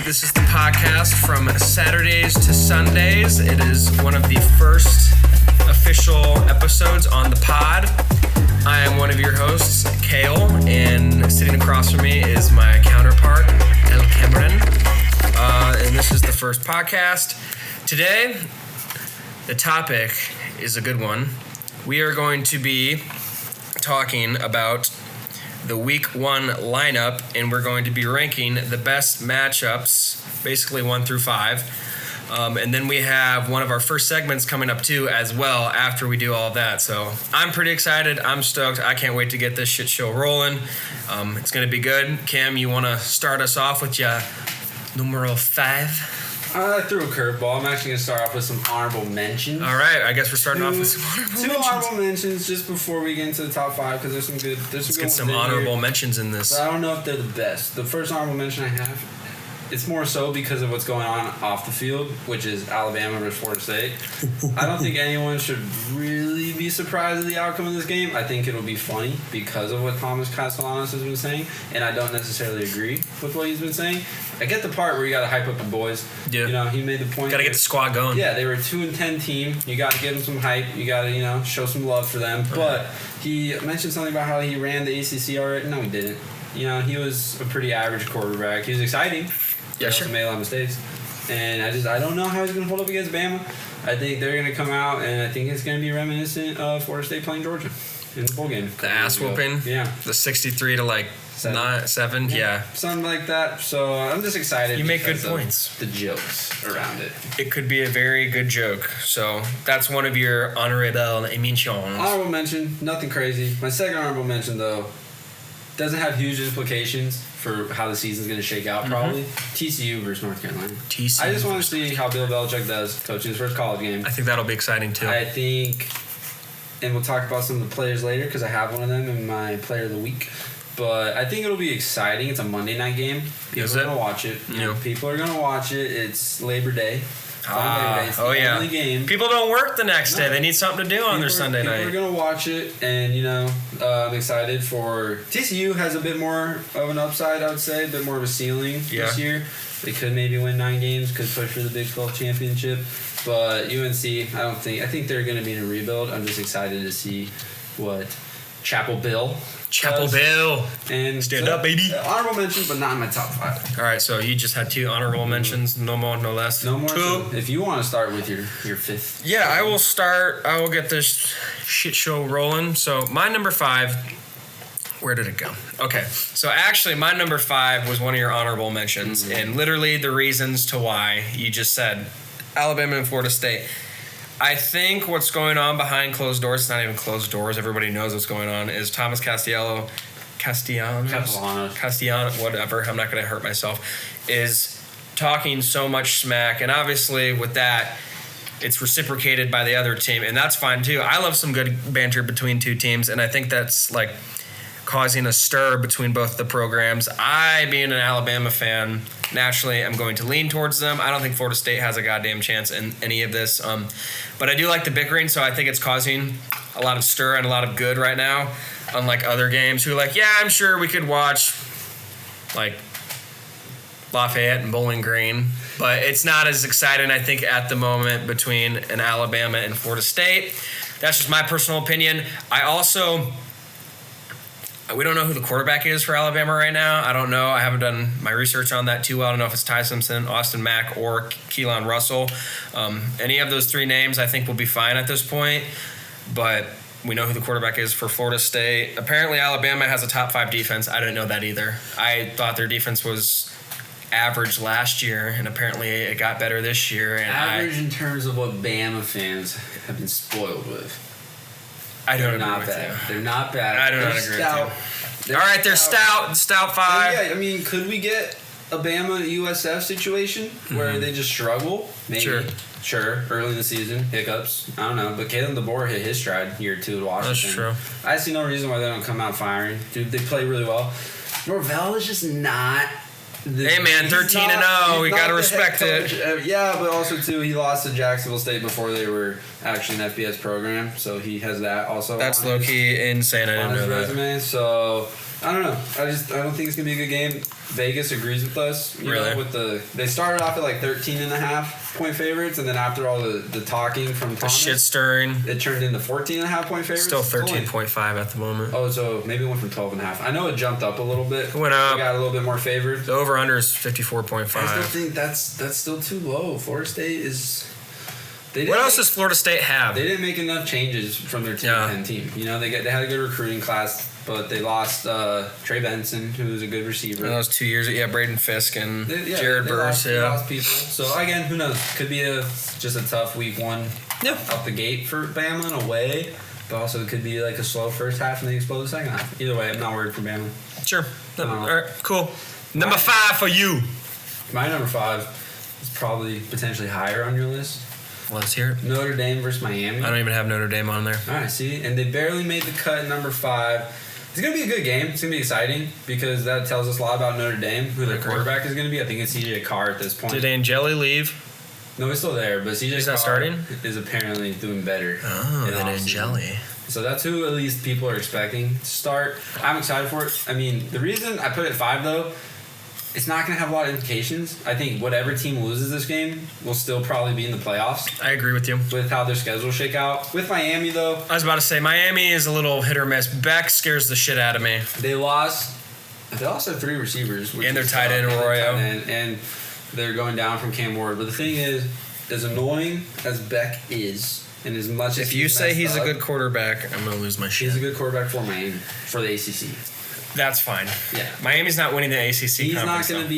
This is the podcast from Saturdays to Sundays. It is one of the first official episodes on the pod. I am one of your hosts, Kale, and sitting across from me is my counterpart, El Cameron. And this is the first podcast. Today, the topic is a good one. We are going to be talking about the week 1 lineup, and we're going to be ranking the best matchups, basically 1 through 5. And then we have one of our first segments coming up too as well after we do all of that. So I'm pretty excited. I'm stoked. I can't wait to get this shit show rolling. It's going to be good. Cam, you want to start us off with your numero 5? I threw a curveball. I'm actually going to start off with some honorable mentions. All right, I guess we're starting off with some honorable mentions. Two honorable mentions just before we get into the top 5 because there's some good. Let's get some honorable mentions in this. But I don't know if they're the best. The first honorable mention I have, it's more so because of what's going on off the field, which is Alabama versus Florida State. I don't think anyone should really be surprised at the outcome of this game. I think it'll be funny because of what Thomas Castellanos has been saying, and I don't necessarily agree with what he's been saying. I get the part where you got to hype up the boys. Yeah. You know, he made the point. Got to get the squad going. Yeah, they were a 2-10 team. You got to give them some hype. You got to, show some love for them. Right. But he mentioned something about how he ran the ACC already. No, he didn't. He was a pretty average quarterback. He was exciting. Yeah, sure. He made a lot of mistakes. And I don't know how he's going to hold up against Bama. I think they're going to come out, and I think it's going to be reminiscent of Florida State playing Georgia in the bowl game. The ass whooping? Yeah. The 63 to 7? Yeah. Something like that. So I'm just excited. You make good points. The jokes around it. It could be a very good joke. So that's one of your honorable mentions. Honorable mention, nothing crazy. My second honorable mention, though, doesn't have huge implications for how the season's going to shake out, probably. TCU versus North Carolina. TCU. I just want to see how Bill Belichick does coaching his first college game. I think that'll be exciting, too. I think, and we'll talk about some of the players later because I have one of them in my player of the week. But I think it'll be exciting. It's a Monday night game. People are going to watch it. People are going to watch it. It's Labor Day. It's the only game. People don't work the next day. They need something to do on their Sunday night. People are going to watch it, and, I'm excited for... TCU has a bit more of an upside, I would say, a bit more of a ceiling this year. They could maybe win 9 games, could push for the Big 12 championship. But UNC, I think they're going to be in a rebuild. I'm just excited to see what Chapel Bill and stand up, baby. Honorable mention, but not in my top 5. All right, so you just had 2 honorable mentions, no more, no less. No more. 2. So if you want to start with your 5th. Yeah, I will start. I will get this shit show rolling. So my number 5, where did it go? Okay, so actually my number 5 was one of your honorable mentions, and literally the reasons to why you just said Alabama and Florida State. I think what's going on behind closed doors, it's not even closed doors, everybody knows what's going on, is Thomas Castellanos, whatever, I'm not going to hurt myself, is talking so much smack. And obviously with that, it's reciprocated by the other team, and that's fine too. I love some good banter between 2 teams, and I think that's causing a stir between both the programs. I, being an Alabama fan, naturally I'm going to lean towards them. I don't think Florida State has a goddamn chance in any of this. But I do like the bickering, so I think it's causing a lot of stir and a lot of good right now, unlike other games who I'm sure we could watch Lafayette and Bowling Green, but it's not as exciting, I think, at the moment between an Alabama and Florida State. That's just my personal opinion. We don't know who the quarterback is for Alabama right now. I don't know. I haven't done my research on that too well. I don't know if it's Ty Simpson, Austin Mack, or Keelan Russell. Any of those 3 names I think will be fine at this point. But we know who the quarterback is for Florida State. Apparently Alabama has a top 5 defense. I didn't know that either. I thought their defense was average last year, and apparently it got better this year. And average in terms of what Bama fans have been spoiled with. I don't agree with you. They're not bad. I don't agree with you. All right, they're stout 5. Yeah, I mean, could we get a Bama USF situation where they just struggle? Maybe. Sure. Early in the season, hiccups. I don't know. But Kalen DeBoer hit his stride year 2 at Washington. That's true. I see no reason why they don't come out firing. Dude, they play really well. Norvell is just not... Hey man, 13-0. We gotta respect it. Yeah, but also too, he lost to Jacksonville State before they were actually an FBS program, so he has that also. That's low key insane. I didn't know that. Resume. So I don't know. I don't think it's gonna be a good game. Vegas agrees with us. You Really? know, they started off at like 13.5-point favorites, and then after all the talking from The Thomas, shit stirring. it turned into 14.5-point favorites. Still 13.5 at the moment. Oh, so maybe it went from 12.5. I know it jumped up a little bit. It went up. It got a little bit more favored. The over-under is I still 54.5. think that's still too low. Florida State is. What else does Florida State have? They didn't make enough changes from their Team 10 team. You know, they had a good recruiting class, but they lost Trey Benson, who was a good receiver. And that was 2 years. Yeah, Braden Fisk and Jared they Burris. They lost people. So again, who knows? Could be just a tough week one out the gate for Bama in a way, but also it could be like a slow first half and they explode the second half. Either way, I'm not worried for Bama. Sure. All right, cool. Number 5 for you. My number 5 is probably potentially higher on your list. Let's hear it. Notre Dame versus Miami. I don't even have Notre Dame on there. All right, see? And they barely made the cut at number 5. It's going to be a good game. It's going to be exciting because that tells us a lot about Notre Dame, who their quarterback is going to be. I think it's CJ Carr at this point. Did Angeli leave? No, he's still there, but CJ He's Carr not starting? is apparently doing better. Oh, than Angeli. So that's who at least people are expecting to start. I'm excited for it. I mean, the reason I put it 5, though, it's not going to have a lot of implications. I think whatever team loses this game will still probably be in the playoffs. I agree with you. With how their schedules shake out. With Miami, though. I was about to say, Miami is a little hit or miss. Beck scares the shit out of me. They lost their 3 receivers. And their tight end, Arroyo. And they're going down from Cam Ward. But the thing is, as annoying as Beck is, and as much as if you say he's a good quarterback, I'm going to lose my shit. He's a good quarterback for Miami, for the ACC. That's fine. Yeah, Miami's not winning the ACC. He's not going to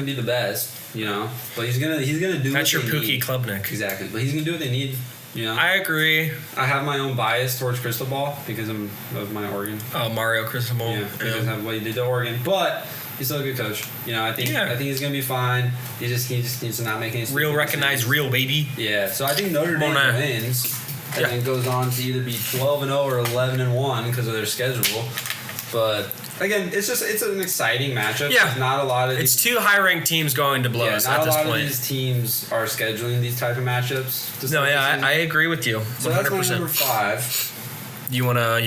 be the best, you know. But he's gonna do. That's what your Pookie Klubnik. Exactly, but he's gonna do what they need. You know. I agree. I have my own bias towards Cristobal because of my Oregon. Oh, Mario Cristobal. Yeah, because of what he did to Oregon, but he's still a good coach. You know, I think he's gonna be fine. He just needs to not make any real recognized real baby. Yeah, so I think Notre Dame wins and then goes on to either be 12-0 or 11-1 because of their schedule. But again, it's an exciting matchup. Yeah, there's not a lot of. It's 2 high-ranked teams going to blows at this point. Not a lot of these teams are scheduling these type of matchups. No, yeah, I agree with you. 100%. So that's my number 5. You wanna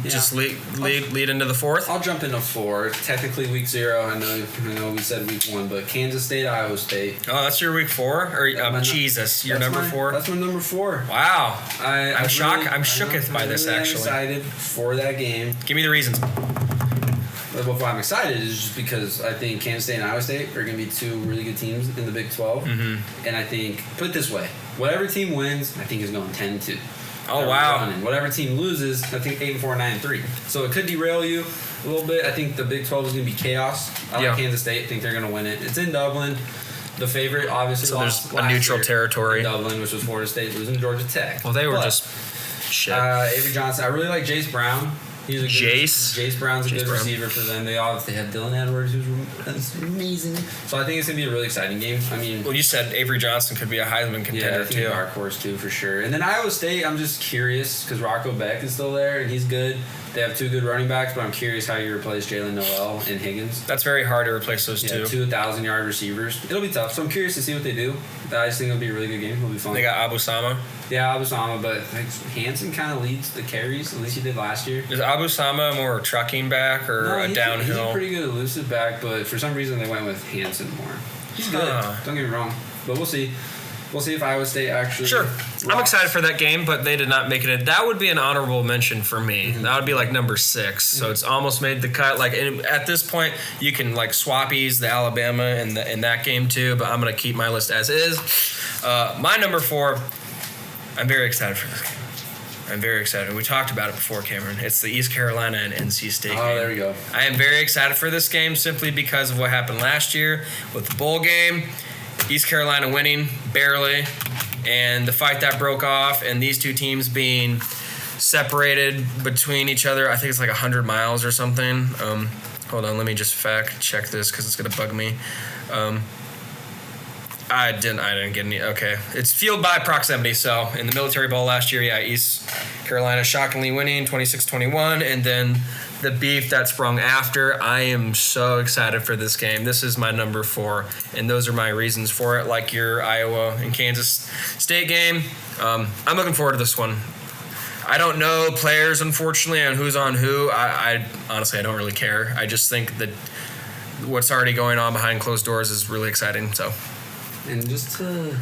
just lead into the 4th? I'll jump into 4. Technically week 0. I know we said week 1, but Kansas State, Iowa State. Oh, that's your week 4? Or Jesus, your number 4? That's my number 4. Wow. I'm shocked. Really, I'm shooketh by this actually. I'm excited for that game. Give me the reasons. But why I'm excited is just because I think Kansas State and Iowa State are going to be 2 really good teams in the Big 12. Mm-hmm. And I think, put it this way, whatever team wins, I think is going 10-2. Oh, wow. And whatever team loses, I think 8-4, 9-3. So it could derail you a little bit. I think the Big 12 is going to be chaos. I like Kansas State. I think they're going to win it. It's in Dublin. The favorite, obviously, so there's a neutral territory. In Dublin, which was Florida State losing to Georgia Tech. Well, they were just shit. Avery Johnson. I really like Jace Brown. He's a good, Jace Brown's a good receiver for them. They obviously have Dylan Edwards, who's amazing. So I think it's gonna be a really exciting game. I mean, well, you said Avery Johnson could be a Heisman contender too. Dark horse too, for sure. And then Iowa State, I'm just curious because Rocco Beck is still there and he's good. They have 2 good running backs, but I'm curious how you replace Jalen Noel and Higgins. That's very hard to replace those 2. 2 1,000-yard receivers. It'll be tough. So I'm curious to see what they do. I just think it'll be a really good game. It'll be fun. They got Abu Sama. Yeah, Abu Sama, but Hansen kind of leads the carries. At least he did last year. Is Abu Sama more a trucking back or a downhill? He's a pretty good elusive back, but for some reason they went with Hansen more. He's good. Don't get me wrong, but we'll see. We'll see if Iowa State actually. Sure, I'm excited for that game, but they did not make it. That would be an honorable mention for me. Mm-hmm. That would be like number 6. So it's almost made the cut. Like at this point, you can like swappies the Alabama in that game too. But I'm gonna keep my list as is. My number 4. I'm very excited for this game. I'm very excited. We talked about it before, Cameron. It's the East Carolina and NC State game. Oh, there we go. I am very excited for this game simply because of what happened last year with the bowl game. East Carolina winning, barely, and the fight that broke off, and these 2 teams being separated between each other. I think it's like 100 miles or something. Hold on, let me just fact check this because it's going to bug me. I didn't get any. Okay. It's field by proximity. So in the Military Bowl last year, East Carolina shockingly winning 26-21. And then the beef that sprung after. I am so excited for this game. This is my number 4. And those are my reasons for it, like your Iowa and Kansas State game. I'm looking forward to this one. I don't know players, unfortunately, and who's on who. I honestly, I don't really care. I just think that what's already going on behind closed doors is really exciting. So, and just to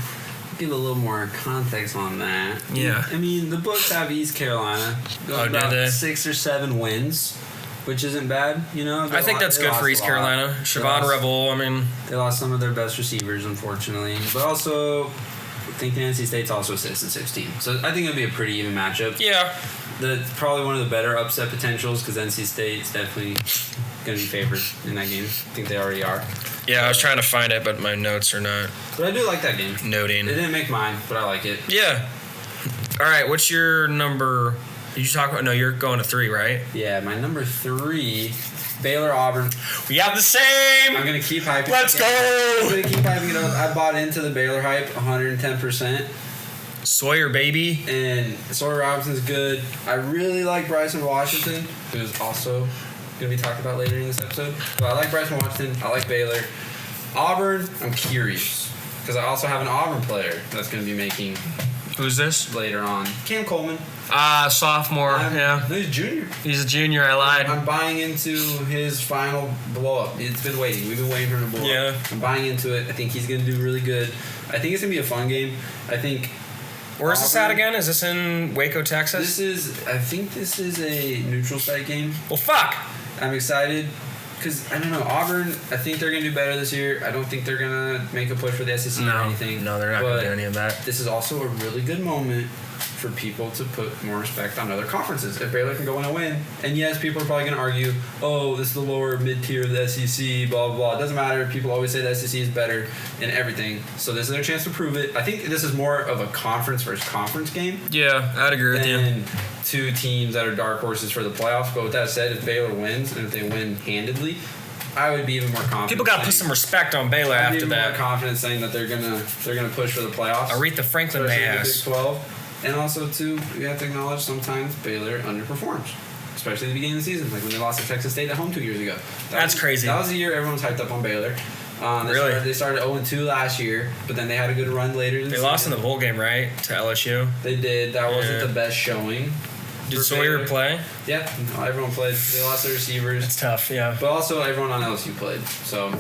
give a little more context on that. Yeah. I mean, the books have East Carolina going about 6 or 7 wins, which isn't bad, you know. I think that's good for East Carolina. Siobhan Revel, I mean, they lost some of their best receivers, unfortunately, but also I think NC State's also a 6-6 team, so I think it'll be a pretty even matchup. Yeah. Probably one of the better upset potentials because NC State's definitely going to be favored in that game. I think they already are. Yeah, I was trying to find it, but my notes are not. But I do like that game. Noting. It didn't make mine, but I like it. Yeah. All right, what's your number? Did you talk about? No, you're going to 3, right? Yeah, my number 3, Baylor Auburn. We have the same. I'm gonna keep hyping. Let's go. I'm gonna keep hyping it up. I bought into the Baylor hype 110%. Sawyer, baby. And Sawyer Robinson's good. I really like Bryson Washington, who's also going to be talked about later in this episode. But I like Bryson Washington. I like Baylor. Auburn, I'm curious. Because I also have an Auburn player that's going to be making... Who's this? Later on. Cam Coleman. Sophomore. Yeah. No, he's a junior. He's a junior. I lied. I'm buying into his final blow-up. It's been waiting. We've been waiting for him to blow up. I'm buying into it. I think he's going to do really good. I think it's going to be a fun game. I think... Where's this at again? Is this in Waco, Texas? I think this is a neutral site game. Well, fuck. I'm excited because, I don't know, Auburn, I think they're going to do better this year. I don't think they're going to make a push for the SEC or anything. No, they're not going to do any of that. This is also a really good moment for people to put more respect on other conferences. If Baylor can go in and win, and yes, people are probably going to argue, oh, this is the lower mid-tier of the SEC, blah, blah, blah. It doesn't matter. People always say the SEC is better in everything. So this is their chance to prove it. I think this is more of a conference versus conference game. Yeah, I'd agree with you. Than 2 teams that are dark horses for the playoffs. But with that said, if Baylor wins, and if they win handedly, I would be even more confident. People got to put some respect on Baylor after that. I'd be more confident saying that they're gonna push for the playoffs. Aretha Franklin may ask. Big 12. And also, too, we have to acknowledge sometimes Baylor underperforms, especially at the beginning of the season, like when they lost to Texas State at home 2 years ago. That's crazy. That was the year everyone was hyped up on Baylor. They started 0-2 last year, but then they had a good run later. They lost in the bowl game, right, to LSU? They did. That wasn't the best showing. Did Sawyer play? Yeah, everyone played. They lost their receivers. It's tough, yeah. But also, everyone on LSU played, so...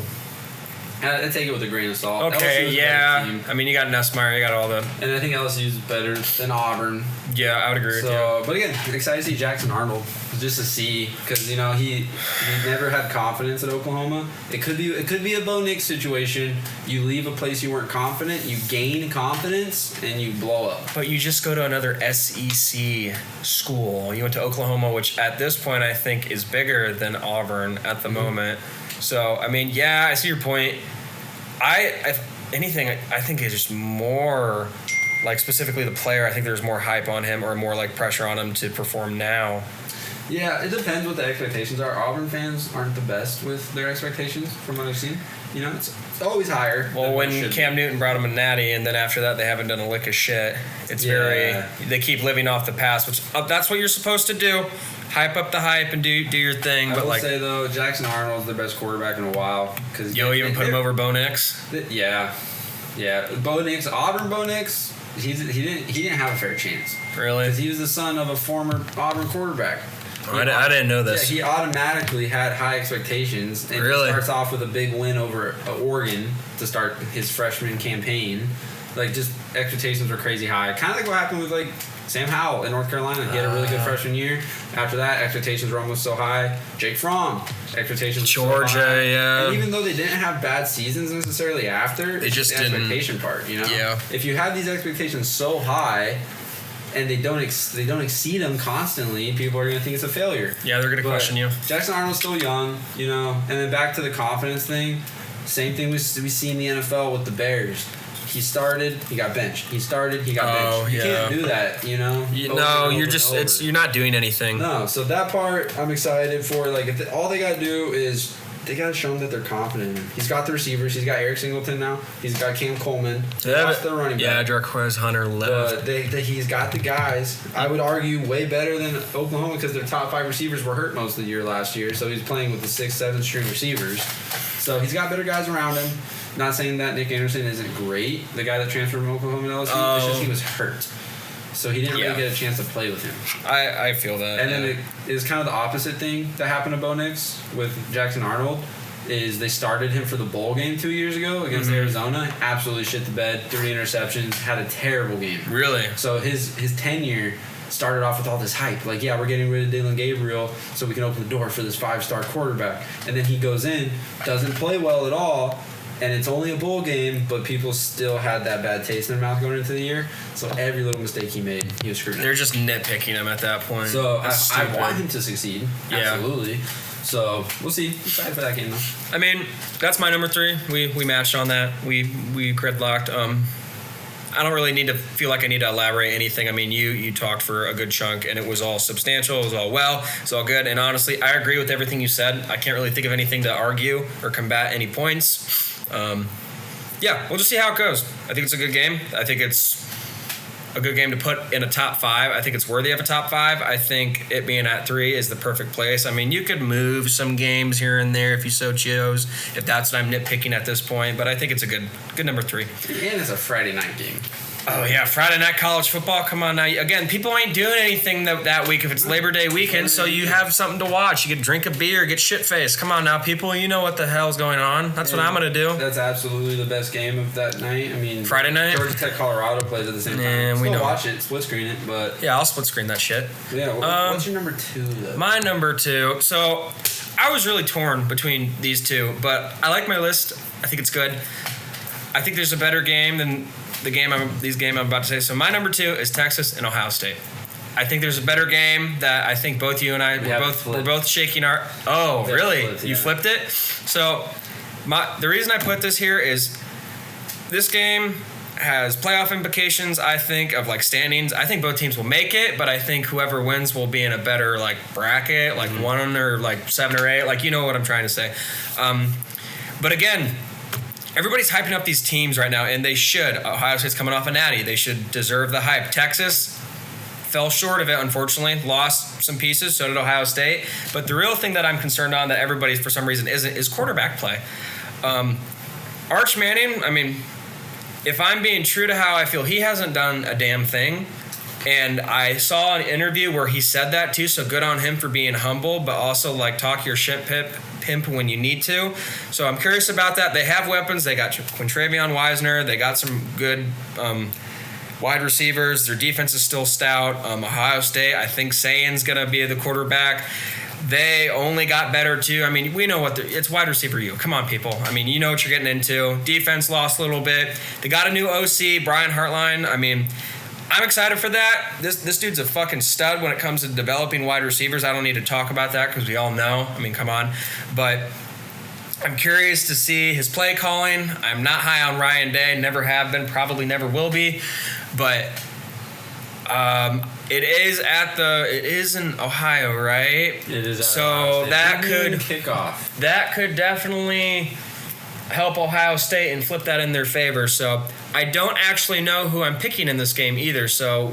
I take it with a grain of salt. Okay, yeah. I mean, you got Nussmeier, you got all the... And I think LSU's better than Auburn. Yeah, I would agree with you. But again, excited to see Jackson Arnold, just to see, because, you know, he never had confidence at Oklahoma. It could be a Bo Nix situation. You leave a place you weren't confident, you gain confidence, and you blow up. But you just go to another SEC school. You went to Oklahoma, which at this point I think is bigger than Auburn at the moment. So, I mean, yeah, I see your point. I think it's just more, like, specifically the player, I think there's more hype on him or more, like, pressure on him to perform now. Yeah, it depends what the expectations are. Auburn fans aren't the best with their expectations from what I've seen. You know, it's always higher. Well, when Cam Newton brought him a natty and then after that they haven't done a lick of shit, it's they keep living off the past, which that's what you're supposed to do. Hype up the hype and do your thing. I will say, though, Jackson Arnold's the best quarterback in a while. Yo, even put him over Bo Nix? Yeah. Bo Nix, Auburn Bo Nix, he didn't have a fair chance. Really? Because he was the son of a former Auburn quarterback. I didn't know this. Yeah, he automatically had high expectations. And really? He starts off with a big win over Oregon to start his freshman campaign. Like, just expectations were crazy high. Kind of like what happened with, like, Sam Howell in North Carolina. He had a really good freshman year. After that, expectations were almost so high. Jake Fromm, expectations were so high. Yeah. And even though they didn't have bad seasons necessarily after, they just the expectation part, you know? Yeah. If you have these expectations so high and they don't exceed them constantly, people are going to think it's a failure. Yeah, they're going to question you. Jackson Arnold's still young, you know? And then back to the confidence thing, same thing we see in the NFL with the Bears. He started, he got benched. He started, he got benched. You can't do that, you know? You're not doing anything. No, so that part I'm excited for. Like, all they got to do is they got to show him that they're confident in him. He's got the receivers. He's got Eric Singleton now. He's got Cam Coleman. That's the running back. Yeah, Jarquez Hunter left. But he's got the guys. I would argue way better than Oklahoma because their top 5 receivers were hurt most of the year last year. So he's playing with the 6, 7 string receivers. So he's got better guys around him. Not saying that Nick Anderson isn't great, the guy that transferred from Oklahoma to LSU. It's just he was hurt. so he didn't really get a chance to play with him. I feel that. And then it is kind of the opposite thing that happened to Bo Nix with Jackson Arnold. Is they started him for the bowl game 2 years ago against Arizona. Absolutely shit the bed. 3 interceptions. Had a terrible game. Really? So his tenure started off with all this hype. Like, yeah, we're getting rid of Dylan Gabriel so we can open the door for this 5-star quarterback. And then he goes in, doesn't play well at all, and it's only a bowl game, but people still had that bad taste in their mouth going into the year. So every little mistake he made, he was screwed. They're just nitpicking him at that point. So I want him to succeed. Yeah. Absolutely. So we'll see. Excited for that game, though. I mean, that's my number 3. We matched on that. We gridlocked. I don't really need to feel like I need to elaborate anything. I mean, you talked for a good chunk, and it was all substantial. It was all well. It's all good. And honestly, I agree with everything you said. I can't really think of anything to argue or combat any points. Yeah, we'll just see how it goes. I think it's a good game. I think it's a good game to put in a top 5. I think it's worthy of a top 5. I think it being at 3 is the perfect place. I mean, you could move some games here and there if you so chose, if that's what I'm nitpicking at this point. But I think it's a good number 3. And it's a Friday night game. Oh, yeah, Friday night college football. Come on now. Again, people ain't doing anything that week if it's Labor Day weekend, so you have something to watch. You could drink a beer, get shit-faced. Come on now, people. You know what the hell's going on. That's what I'm going to do. That's absolutely the best game of that night. I mean, Friday night? Georgia Tech, Colorado plays at the same time. We know. Watch it, split screen it, but... Yeah, I'll split screen that shit. Yeah, what's your number 2, though? My number 2. So, I was really torn between these two, but I like my list. I think it's good. I think there's a better game than the game I'm about to say. So my number 2 is Texas and Ohio State. I think there's a better game that I think both you and I we're both shaking our. Oh, really? You flipped it? So the reason I put this here is this game has playoff implications, I think, of like standings. I think both teams will make it, but I think whoever wins will be in a better like bracket, like 1 or like 7 or 8. Like, you know what I'm trying to say. But again, everybody's hyping up these teams right now, and they should. Ohio State's coming off a natty. They should deserve the hype. Texas fell short of it, unfortunately. Lost some pieces. So did Ohio State. But the real thing that I'm concerned on that everybody, for some reason, isn't is quarterback play. Arch Manning, I mean, if I'm being true to how I feel, he hasn't done a damn thing. And I saw an interview where he said that too, so good on him for being humble, but also like talk your shit pimp when you need to. So I'm curious about that. They have weapons. They got Quintravion Wisner. They got some good wide receivers. Their defense is still stout. Ohio State, I think Sayan's going to be the quarterback. They only got better too. I mean, we know it's wide receiver you. Come on, people. I mean, you know what you're getting into. Defense lost a little bit. They got a new OC, Brian Hartline. I mean, I'm excited for that. This dude's a fucking stud when it comes to developing wide receivers. I don't need to talk about that because we all know. I mean, come on. But I'm curious to see his play calling. I'm not high on Ryan Day. Never have been. Probably never will be. But it is in Ohio, right? It is. So that could kick off. That could definitely help Ohio State and flip that in their favor. So I don't actually know who I'm picking in this game either. So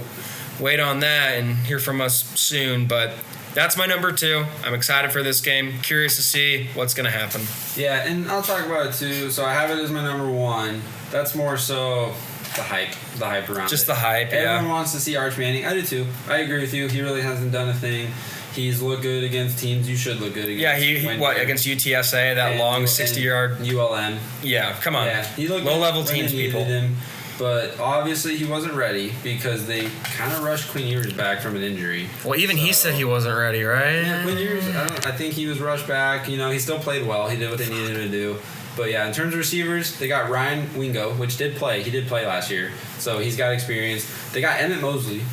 wait on that and hear from us soon. But that's my number 2. I'm excited for this game. Curious to see what's going to happen. Yeah, and I'll talk about it too. So I have it as my number 1. That's more so the hype around Just it. The hype, Everyone wants to see Arch Manning. I do too. I agree with you. He really hasn't done a thing. He's looked good against teams you should look good against. Yeah, he against UTSA, that long 60-yard. ULM. Yeah, come on. Yeah, he looked low-level teams, people. Him, but obviously he wasn't ready because they kind of rushed Quinn Ewers back from an injury. Well, even he said he wasn't ready, right? Yeah, Quinn Ewers, I think he was rushed back. You know, he still played well. He did what they needed him to do. But yeah, in terms of receivers, they got Ryan Wingo, which did play. He did play last year, so he's got experience. They got Emmett Mosley.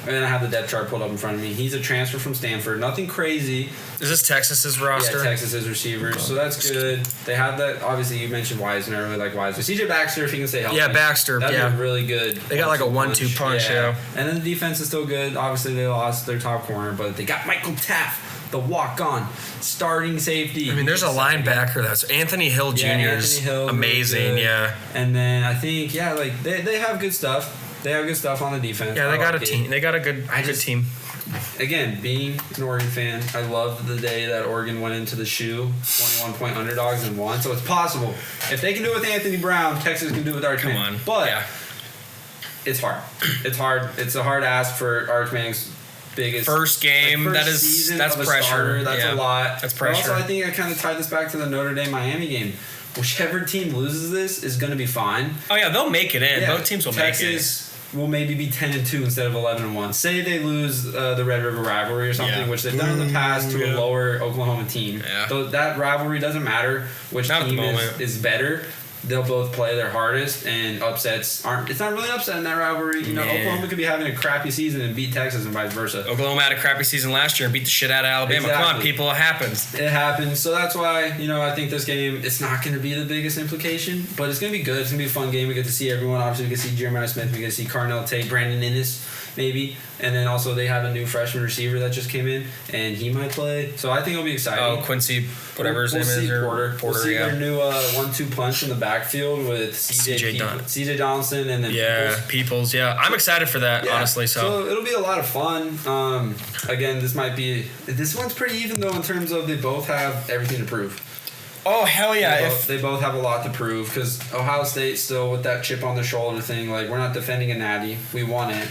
And then I have the depth chart pulled up in front of me. He's a transfer from Stanford. Nothing crazy. Is this Texas's roster? Yeah, Texas's receivers. So that's good. They have that. Obviously, you mentioned Wisner. I really like Wisner. CJ Baxter, if he can stay healthy. Yeah, Baxter. That'd be really good. They got like a 1-2 punch, yeah. And then the defense is still good. Obviously, they lost their top corner, but they got Michael Taff, the walk-on starting safety. I mean, there's a linebacker that's Anthony Hill Jr. is amazing, yeah. And then I think, they have good stuff. They have good stuff on the defense. Yeah, they got a team. They got a good team. Again, being an Oregon fan, I loved the day that Oregon went into the shoe, 21-point underdogs and won. So it's possible. If they can do it with Anthony Brown, Texas can do it with Arch Manning. Come on. But It's hard. It's hard. It's a hard ask for Arch Manning's biggest first game. first That is season that's of a pressure. Starter. That's a lot. That's pressure. But also, I think I kind of tied this back to the Notre Dame Miami game. Whichever team loses this is going to be fine. Oh yeah, they'll make it in. Yeah, Both teams will Texas make it. will maybe be 10-2 instead of 11-1. Say they lose the Red River rivalry or something, which they've done in the past to a lower Oklahoma team. Yeah. So that rivalry doesn't matter which Not at the team moment. is better. They'll both play their hardest, and upsets aren't. It's not really an upset in that rivalry. You know, Man. Oklahoma could be having a crappy season and beat Texas, and vice versa. Oklahoma had a crappy season last year and beat the shit out of Alabama. Come on, Exactly. people, it happens. It happens, so that's why I think this game it's not going to be the biggest implication, but it's going to be good. It's going to be a fun game. We get to see everyone. Obviously, we get to see Jeremiah Smith. We get to see Carnell Tate, Brandon Innes, maybe, and then also they have a new freshman receiver that just came in, and he might play. So I think it'll be exciting. Oh, Quincy, whatever his name see is, or Porter. We'll see yeah. their new 1-2 punch in the backfield with CJ Donaldson and then Peoples. Yeah, I'm excited for that, honestly. So it'll be a lot of fun. Again, this one's pretty even though in terms of they both have everything to prove. oh hell yeah! They both have a lot to prove because Ohio State still with that chip on their shoulder thing. Like we're not defending a natty, we won it.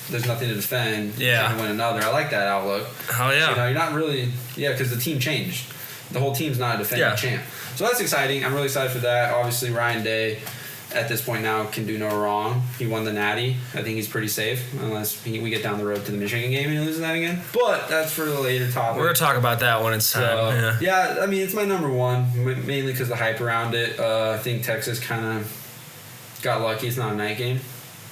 There's nothing to defend. Yeah. We're trying to win another. I like that outlook. Hell yeah! You're not really because the team changed. The whole team's not a defending champ. So that's exciting. I'm really excited for that. Obviously, Ryan Day, at this point now, can do no wrong. He won the Natty. I think he's pretty safe unless we get down the road to the Michigan game and he loses that again. But that's for the later topic. We're gonna talk about that when it's time. Yeah, I mean, it's my number one, mainly because the hype around it. I think Texas kind of got lucky. It's not a night game.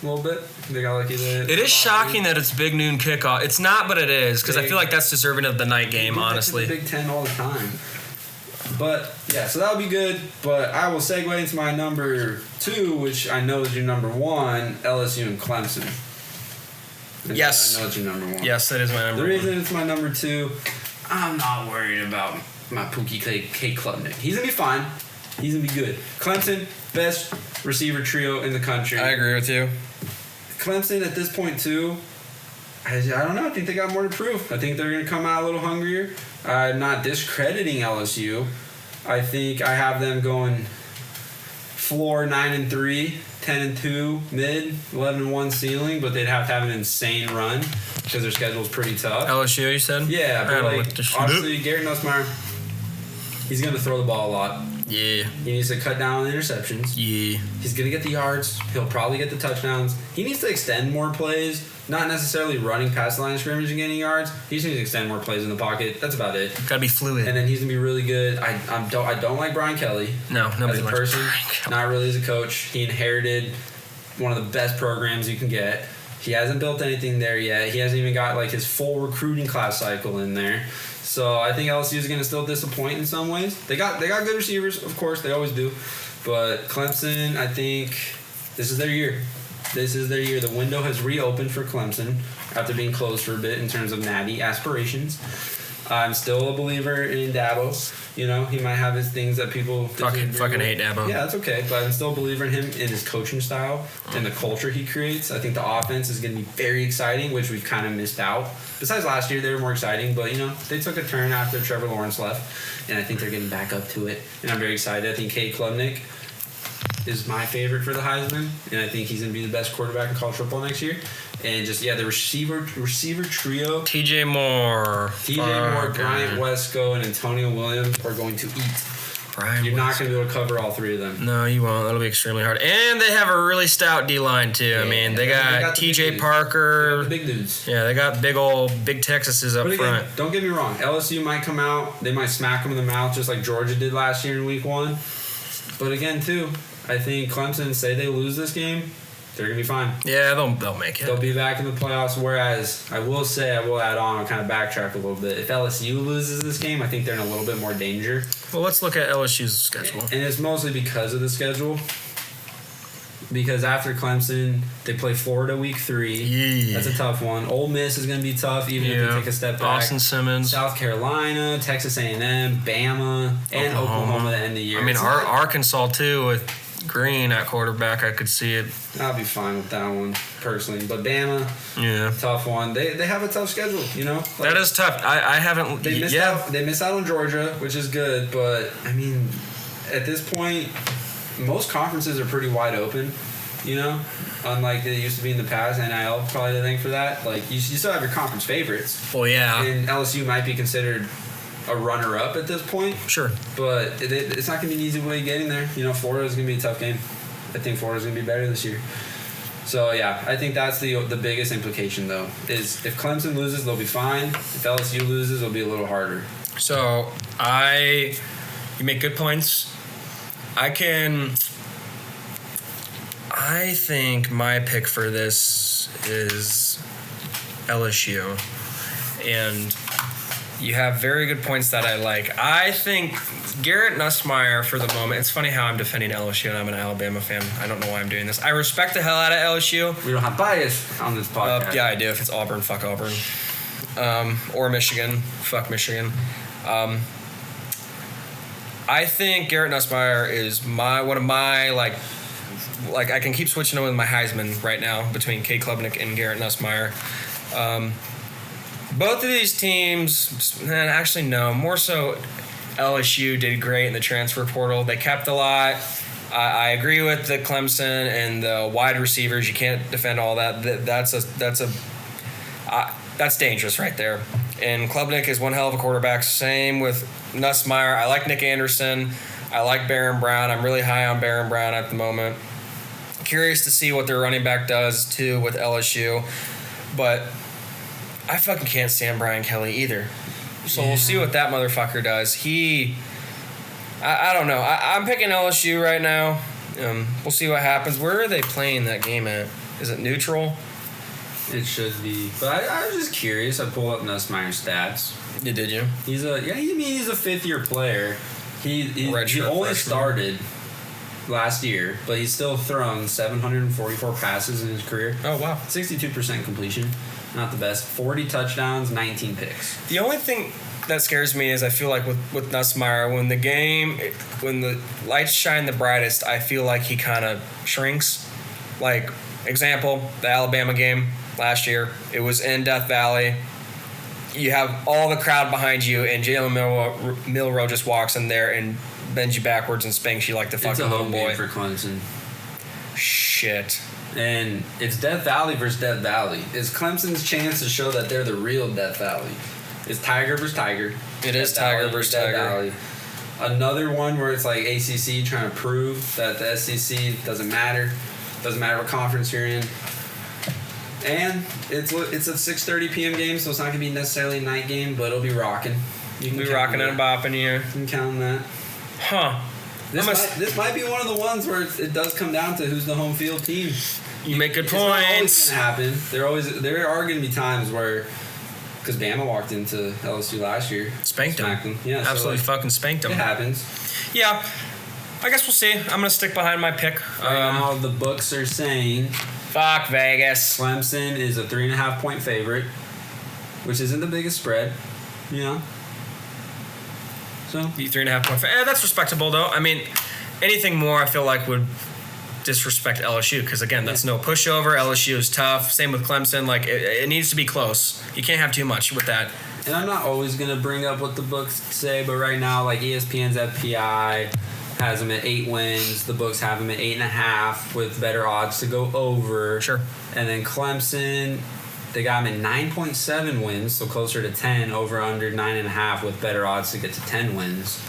A little bit. They got lucky that It is shocking that it's big noon kickoff. It's not, but it is because I feel like that's deserving of the night game. Honestly, Big Ten all the time. But yeah, so that'll be good. But I will segue into my number 2, which I know is your number 1, LSU and Clemson. Yes. I know it's your number 1. Yes, that is my number The 1. reason it's my number 2, I'm not worried about my Pookie K Klubnik. He's gonna be fine. He's gonna be good. Clemson, best receiver trio in the country. I agree with you. Clemson at this point too, I don't know. I think they got more to prove. I think they're going to come out a little hungrier. I'm not discrediting LSU. I think I have them going floor 9-3, 10-2 mid, 11-1 ceiling, but they'd have to have an insane run because their schedule's pretty tough. LSU, you said? Yeah, but obviously Garrett Nussmeier, he's going to throw the ball a lot. Yeah. He needs to cut down on the interceptions. Yeah. He's going to get the yards. He'll probably get the touchdowns. He needs to extend more plays, not necessarily running past the line of scrimmage and getting yards. He just needs to extend more plays in the pocket. That's about it. Gotta be fluid. And then he's going to be really good. I don't like Brian Kelly. No, nobody as a likes person, Brian Kelly. not really as a coach. He inherited one of the best programs you can get. He hasn't built anything there yet. He hasn't even got like his full recruiting class cycle in there. So I think LSU is going to still disappoint in some ways. They got good receivers, of course, they always do. But Clemson, I think this is their year. This is their year. The window has reopened for Clemson after being closed for a bit in terms of natty aspirations. I'm still a believer in Dabo. You know, he might have his things that people fucking hate Dabo. Yeah, that's okay. But I'm still a believer in him, in his coaching style, and the culture he creates. I think the offense is going to be very exciting, which we've kind of missed out. Besides last year, they were more exciting, but, they took a turn after Trevor Lawrence left, and I think they're getting back up to it. And I'm very excited. I think Cade Klubnik is my favorite for the Heisman, and I think he's going to be the best quarterback in college football next year. And just, the receiver trio. TJ Moore, Bryant Wesco, and Antonio Williams are going to eat. You're not going to be able to cover all three of them. No, you won't. That'll be extremely hard. And they have a really stout D-line, too. Yeah, I mean, they got TJ Parker. The big dudes. Yeah, they got big Texases up front. Don't get me wrong. LSU might come out. They might smack them in the mouth just like Georgia did last year in week 1. But again, too, I think Clemson, say they lose this game, they're going to be fine. Yeah, they'll make it. They'll be back in the playoffs, whereas I will add on, I'll kind of backtrack a little bit. If LSU loses this game, I think they're in a little bit more danger. Well, let's look at LSU's schedule. And it's mostly because of the schedule. Because after Clemson, they play Florida week 3. Yeah. That's a tough one. Ole Miss is going to be tough, even if they take a step back. Austin Simmons. South Carolina, Texas A&M, Bama, and Oklahoma to end the year. I mean, Arkansas, too, with Green at quarterback. I could see it. I'll be fine with that one, personally. But Bama, tough one. They have a tough schedule, that is tough. I haven't... They miss out on Georgia, which is good. But, I mean, at this point, most conferences are pretty wide open. you know? Unlike it used to be in the past, NIL probably the thing for that. Like, you still have your conference favorites. Well, yeah. And LSU might be considered a runner-up at this point. Sure. But it's not going to be an easy way getting there. You know, Florida's going to be a tough game. I think Florida's going to be better this year. So, yeah, I think that's the biggest implication, though, is if Clemson loses, they'll be fine. If LSU loses, it'll be a little harder. So, you make good points. I think my pick for this is LSU. And you have very good points that I like. I think Garrett Nussmeier, for the moment, it's funny how I'm defending LSU and I'm an Alabama fan. I don't know why I'm doing this. I respect the hell out of LSU. We don't have bias on this podcast. Yeah, I do. If it's Auburn, fuck Auburn. Or Michigan, fuck Michigan. I think Garrett Nussmeier is one of my, like I can keep switching with my Heisman right now between Cade Klubnik and Garrett Nussmeier. Both of these teams, actually no, more so LSU did great in the transfer portal. They kept a lot. I agree with the Clemson and the wide receivers. You can't defend all that. That's dangerous right there. And Klubnik is one hell of a quarterback. Same with Nussmeier. I like Nick Anderson. I like Barron Brown. I'm really high on Barron Brown at the moment. Curious to see what their running back does, too, with LSU. But I fucking can't stand Brian Kelly either. So We'll see what that motherfucker does. I don't know. I'm picking LSU right now. We'll see what happens. Where are they playing that game at? Is it neutral? It should be. But I was just curious. I pulled up Nussmeier's stats. Yeah, did you? He's a fifth-year player. He only started last year, but he's still thrown 744 passes in his career. Oh, wow. 62% completion. Not the best. 40 touchdowns, 19 picks. The only thing that scares me is I feel like with Nussmeier, when the lights shine the brightest, I feel like he kind of shrinks. Like, example, the Alabama game last year. It was in Death Valley. You have all the crowd behind you, and Jalen Milroe just walks in there and bends you backwards and spanks you like the fucking little boy. It's a home game for Clemson. Shit. And it's Death Valley versus Death Valley. It's Clemson's chance to show that they're the real Death Valley. It's Tiger versus Tiger. It is Tiger versus Tiger. Valley. Another one where it's like ACC trying to prove that the SEC doesn't matter. Doesn't matter what conference you're in. And it's a 6:30 p.m. game, so it's not going to be necessarily a night game, but it'll be rocking. You can be rocking and bopping here. You can count on that. Huh. This might be one of the ones where it does come down to who's the home field team. You make good points. It's not always going to happen. There are going to be times where, because Bama walked into LSU last year, spanked them. Yeah, absolutely fucking spanked them. It happens. Yeah, I guess we'll see. I'm gonna stick behind my pick. Right now, the books are saying, fuck Vegas. Clemson is a 3.5 point favorite, which isn't the biggest spread, you know. So 3.5 point. That's respectable though. I mean, anything more, I feel like would disrespect LSU because again, that's no pushover. LSU is tough. Same with Clemson. Like it needs to be close. You can't have too much with that. And I'm not always gonna bring up what the books say, but right now, like ESPN's FPI has them at 8 wins. The books have them at 8.5 with better odds to go over. Sure. And then Clemson, they got them at 9.7 wins, so closer to 10, over under 9.5 with better odds to get to 10 wins.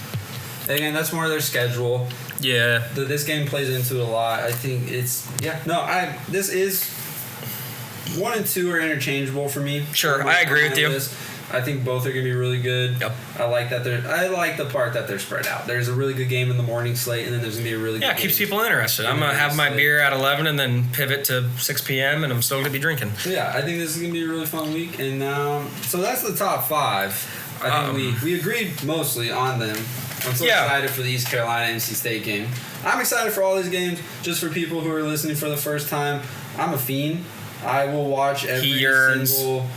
Again, that's more of their schedule. Yeah. This game plays into it a lot. I think it's this is 1 and 2 are interchangeable for me. Sure, I agree with you. I think both are going to be really good. Yep. I like the part that they're spread out. There's a really good game in the morning slate, and then there's going to be a really good game. Yeah, it keeps people interested. I'm going to have my beer at 11 and then pivot to 6 p.m., and I'm still going to be drinking. So, yeah, I think this is going to be a really fun week. And so that's the top 5. I think we agreed mostly on them. I'm so excited for the East Carolina-NC State game. I'm excited for all these games, just for people who are listening for the first time. I'm a fiend. I will watch every single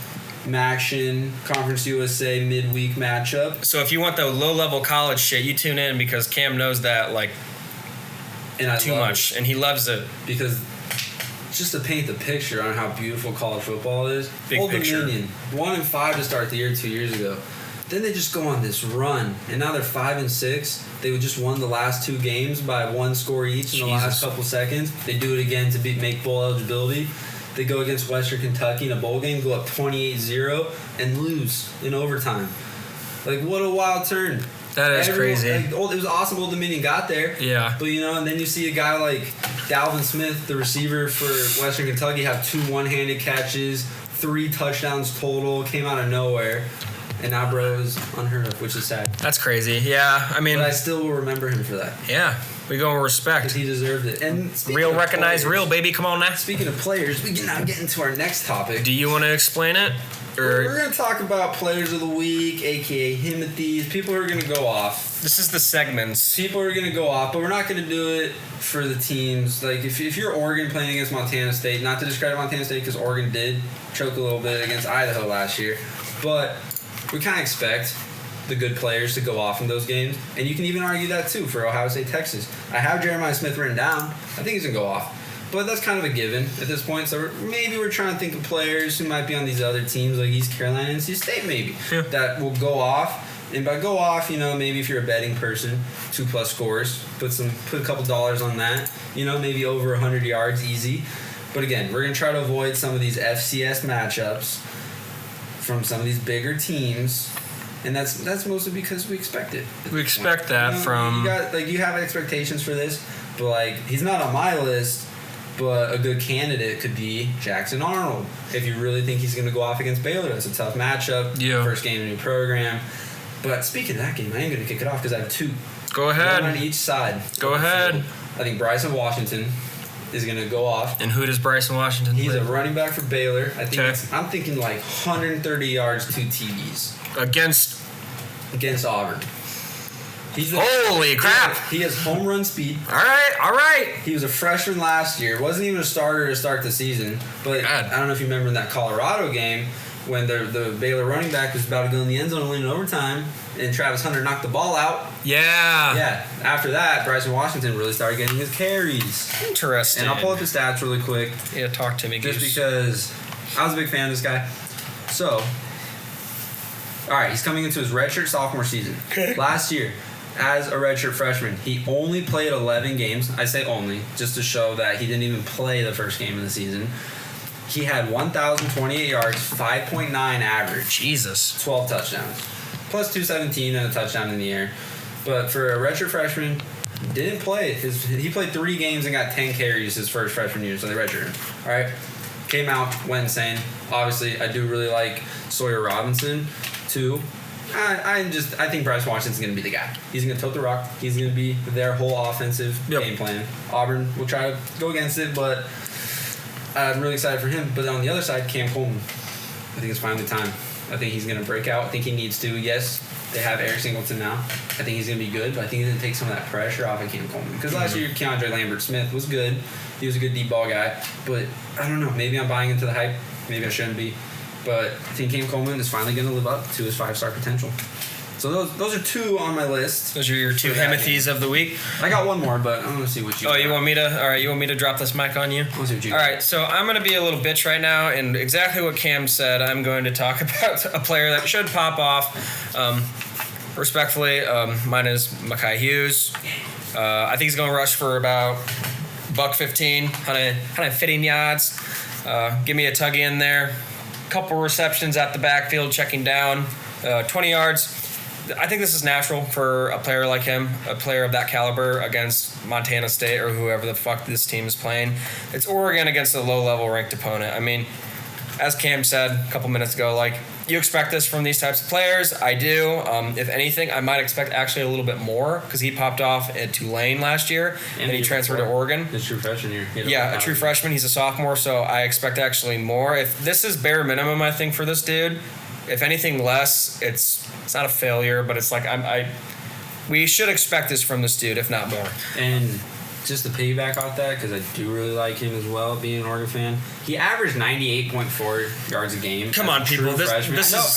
Maction Conference USA midweek matchup. So if you want the low-level college shit, you tune in because Cam knows that too much, and he loves it. Because just to paint the picture on how beautiful college football is, Big picture. Dominion 1-5 to start the year 2 years ago. Then they just go on this run, and now they're 5-6. They just won the last 2 games by 1 score each in the last couple seconds. They do it again to make bowl eligibility. They go against Western Kentucky in a bowl game, go up 28-0, and lose in overtime. Like, what a wild turn. That is crazy. Like, it was awesome Old Dominion got there. Yeah. But, and then you see a guy like Dalvin Smith, the receiver for Western Kentucky, have 2 one-handed catches, 3 touchdowns total, came out of nowhere. And now bro is unheard of, which is sad. That's crazy. Yeah, I mean... But I still will remember him for that. Yeah, we go with respect. Because he deserved it. And real recognize real, baby. Come on now. Speaking of players, we can now get into our next topic. Do you want to explain it? Or we're going to talk about players of the week, a.k.a. Himothy's, people who are going to go off. This is the segments. People are going to go off, but we're not going to do it for the teams. Like, if you're Oregon playing against Montana State, not to discredit Montana State because Oregon did choke a little bit against Idaho last year, but we kind of expect the good players to go off in those games. And you can even argue that, too, for Ohio State, Texas. I have Jeremiah Smith written down. I think he's going to go off. But that's kind of a given at this point. So maybe we're trying to think of players who might be on these other teams like East Carolina and NC State maybe that will go off. And by go off, maybe if you're a betting person, 2+ scores, put a couple dollars on that. Maybe over 100 yards easy. But again, we're going to try to avoid some of these FCS matchups from some of these bigger teams. And that's mostly because we expect it. We expect that from... You have expectations for this, but he's not on my list. But a good candidate could be Jackson Arnold. If you really think he's going to go off against Baylor, that's a tough matchup. Yeah. First game in a new program. But speaking of that game, I am going to kick it off because I have 2. Go ahead. 1 on each side. Go ahead. I think Bryson Washington is going to go off. And who does Bryson Washington play? He's a running back for Baylor. I'm thinking 130 yards, 2 TDs. Against Auburn. Holy crap! He has home run speed. All right. He was a freshman last year. Wasn't even a starter to start the season. But I don't know if you remember in that Colorado game when the Baylor running back was about to go in the end zone and win in overtime, and Travis Hunter knocked the ball out. Yeah. Yeah. After that, Bryson Washington really started getting his carries. Interesting. And I'll pull up the stats really quick. Yeah, talk to me, Just Goose. because I was a big fan of this guy. So, all right, he's coming into his redshirt sophomore season. Okay. Last year, as a redshirt freshman, he only played 11 games. I say only, just to show that he didn't even play the first game of the season. He had 1,028 yards, 5.9 average. Jesus. 12 touchdowns. Plus 217 and a touchdown in the air. But for a redshirt freshman, didn't play. He played 3 games and got 10 carries his first freshman year, so they redshirted him. All right? Came out, went insane. Obviously, I do really like Sawyer Robinson, too. I think Bryce Washington's going to be the guy. He's going to tote the rock. He's going to be their whole offensive game plan. Auburn will try to go against it, but I'm really excited for him. But on the other side, Cam Coleman. I think it's finally time. I think he's going to break out. I think he needs to. Yes, they have Eric Singleton now. I think he's going to be good, but I think he's going to take some of that pressure off of Cam Coleman. Because last year, Keandre Lambert-Smith was good. He was a good deep ball guy. But I don't know. Maybe I'm buying into the hype. Maybe I shouldn't be. But I think Cam Coleman is finally going to live up to his 5-star potential. So those are 2 on my list. Those are your 2 Himothy's of the week. I got 1 more, but I want to see what you. Oh, you want me to? All right, you want me to drop this mic on you? I'll see what you. All right, so I'm going to be a little bitch right now, and exactly what Cam said. I'm going to talk about a player that should pop off. Respectfully, mine is Mekhi Hughes. I think he's going to rush for about $115, 115 yards. Give me a tuggy in there. Couple receptions at the backfield, checking down, 20 yards. I think this is natural for a player like him, a player of that caliber against Montana State or whoever the fuck this team is playing. It's Oregon against a low-level ranked opponent. I mean, as Cam said a couple minutes ago, you expect this from these types of players. I do. If anything, I might expect actually a little bit more because he popped off at Tulane last year and he transferred to Oregon. His true freshman year. Yeah, a true freshman. He's a sophomore, so I expect actually more. If this is bare minimum, I think, for this dude, if anything less, it's not a failure, but it's we should expect this from this dude, if not more. And just to piggyback off that, because I do really like him as well, being an Oregon fan, he averaged 98.4 yards a game. Come on, people. I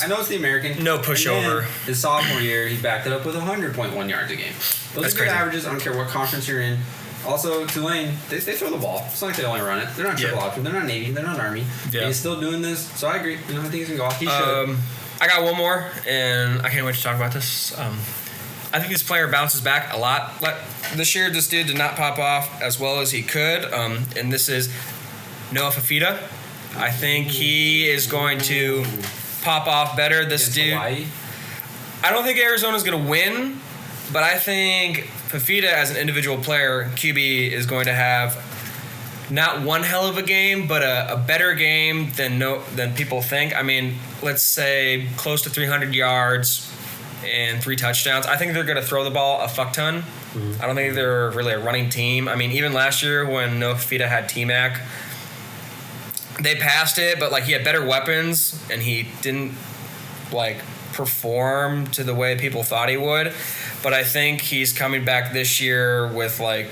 know it's the American. No pushover. His sophomore year, he backed it up with 100.1 yards a game. Those are good averages. I don't care what conference you're in. Also, Tulane, they throw the ball. It's not like they only run it. They're not triple option. They're not Navy. They're not Army. Yeah. He's still doing this. So I agree. I think he's going to go off. He should. I got one more, and I can't wait to talk about this. I think this player bounces back a lot. This year, this dude did not pop off as well as he could, and this is Noah Fifita. I think he is going to pop off better. This Against dude. Hawaii. I don't think Arizona's going to win, but I think Fifita as an individual player, QB, is going to have not one hell of a game, but a better game than people think. I mean, let's say close to 300 yards and 3 touchdowns. I think they're going to throw the ball a fuck ton. Mm-hmm. I don't think they're really a running team. I mean, even last year when Noah Fifita had T-Mac, they passed it, but he had better weapons, and he didn't perform to the way people thought he would. But I think he's coming back this year with I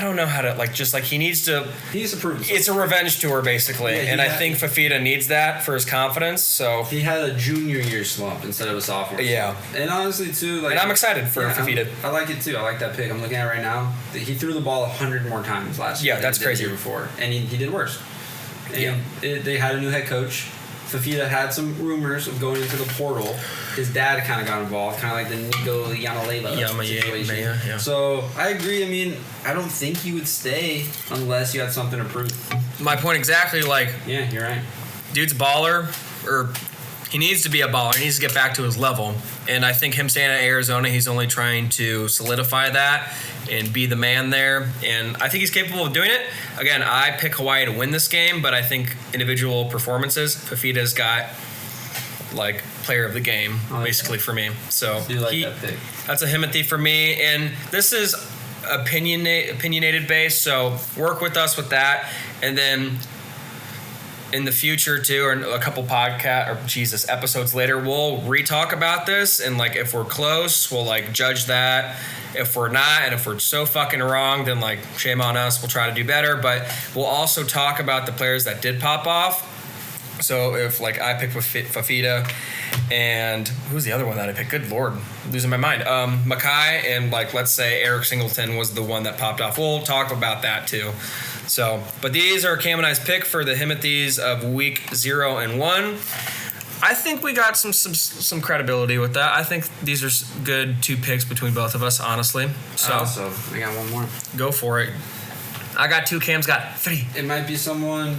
don't know how to he needs to prove. It's a revenge tour basically, and I think Fifita needs that for his confidence. So he had a junior year slump instead of a sophomore. Yeah, slump. And honestly too, and I'm excited for Fifita. I like it too. I like that pick. I'm looking at it right now. He threw the ball 100 more times last year. Yeah, that's crazy. The year before, and he did worse. And they had a new head coach. Fifita had some rumors of going into the portal. His dad kind of got involved, kind of like the Nico Yamaleva situation. Yeah. So I agree. I mean, I don't think he would stay unless you had something to prove. My point exactly. Yeah, you're right. Dude's a baller, or he needs to be a baller. He needs to get back to his level. And I think him staying at Arizona, he's only trying to solidify that and be the man there. And I think he's capable of doing it. Again, I pick Hawaii to win this game, but I think individual performances, Fifita's got player of the game basically for me. So that pick. That's a Himothy for me. And this is opinionated based, so work with us with that. And then in the future too, or a couple episodes later, we'll re-talk about this, and if we're close, we'll judge that. If we're not, and if we're so fucking wrong, then shame on us. We'll try to do better, but we'll also talk about the players that did pop off. So if I picked Fifita, and who's the other one that I picked? Good Lord, I'm losing my mind. Makai, and let's say Eric Singleton was the one that popped off. We'll talk about that too. So, but these are Cam and I's pick for the Himothys of week 0 and 1. I think we got some credibility with that. I think these are good 2 picks between both of us, honestly. So I got one more. Go for it. I got 2. Cam's got 3. It might be someone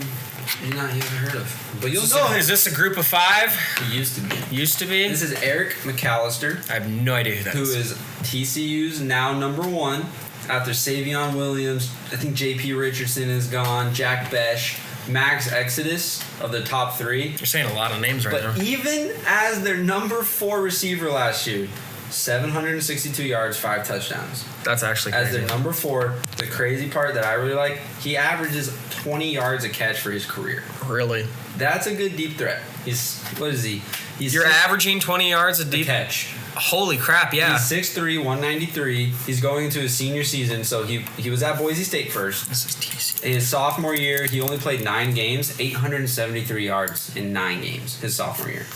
you haven't heard of, but you'll know. Is this a group of 5? He used to be. Used to be. This is Eric McAllister. I have no idea who that is. Who is TCU's now number 1 after Savion Williams. I think J.P. Richardson is gone. Jack Besh. Max Exodus of the top 3. You're saying a lot of names right now. But even as their number 4 receiver last year, 762 yards, 5 touchdowns. That's actually crazy. As their number 4, the crazy part that I really like, he averages 20 yards a catch for his career. Really? That's a good deep threat. What is he? You're averaging 20 yards a deep catch. Holy crap, yeah. He's 6'3", 193. He's going into his senior season, so he was at Boise State first. This is TC. In his sophomore year, he only played 9 games, 873 yards in 9 games his sophomore year.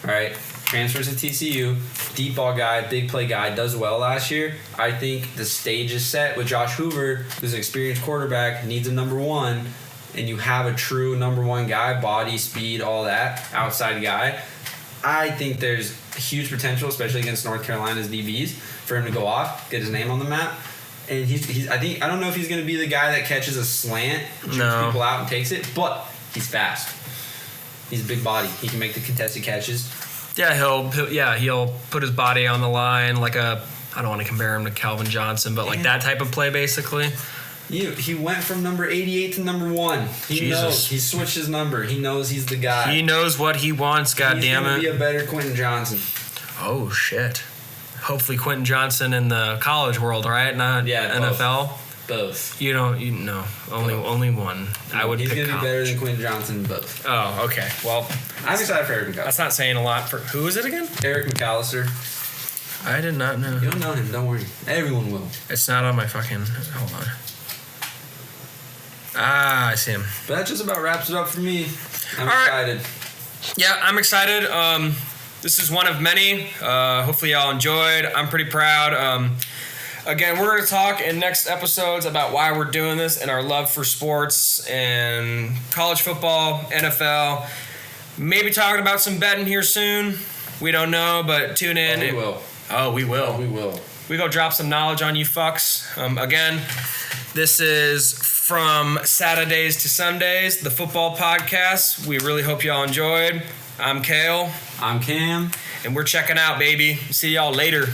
All right, transfers to TCU, deep ball guy, big play guy, does well last year. I think the stage is set with Josh Hoover, who's an experienced quarterback, needs a number 1, and you have a true number 1 guy, body, speed, all that, outside guy. I think there's huge potential, especially against North Carolina's DBs, for him to go off, get his name on the map. And I don't know if he's going to be the guy that catches a slant, shoots people out and takes it, but he's fast. He's a big body. He can make the contested catches. Yeah, he'll put his body on the line I don't want to compare him to Calvin Johnson, but that type of play basically. He went from number 88 to number 1. He knows. He switched his number. He knows he's the guy. He knows what he wants, goddammit. He's going to be a better Quentin Johnson. Oh, shit. Hopefully Quentin Johnson in the college world, right? Not NFL? Both. Only one. I would pick college. He's going to be better than Quentin Johnson both. Oh, okay. Well, I'm excited for Eric McAllister. That's not saying a lot for... Who is it again? Eric McAllister. I did not know. You'll know him. Don't worry. Everyone will. It's not on my fucking... Hold on. I see him. But that just about wraps it up for me. I'm excited. Yeah, I'm excited. This is one of many. Hopefully y'all enjoyed. I'm pretty proud. Again, we're going to talk in next episodes about why we're doing this and our love for sports and college football, NFL. Maybe talking about some betting here soon. We don't know, but tune in. We will. Oh, we will. We will. We go drop some knowledge on you fucks. Again, this is from Saturdays to Sundays, the football podcast. We really hope y'all enjoyed. I'm Kale. I'm Cam. And we're checking out, baby. See y'all later.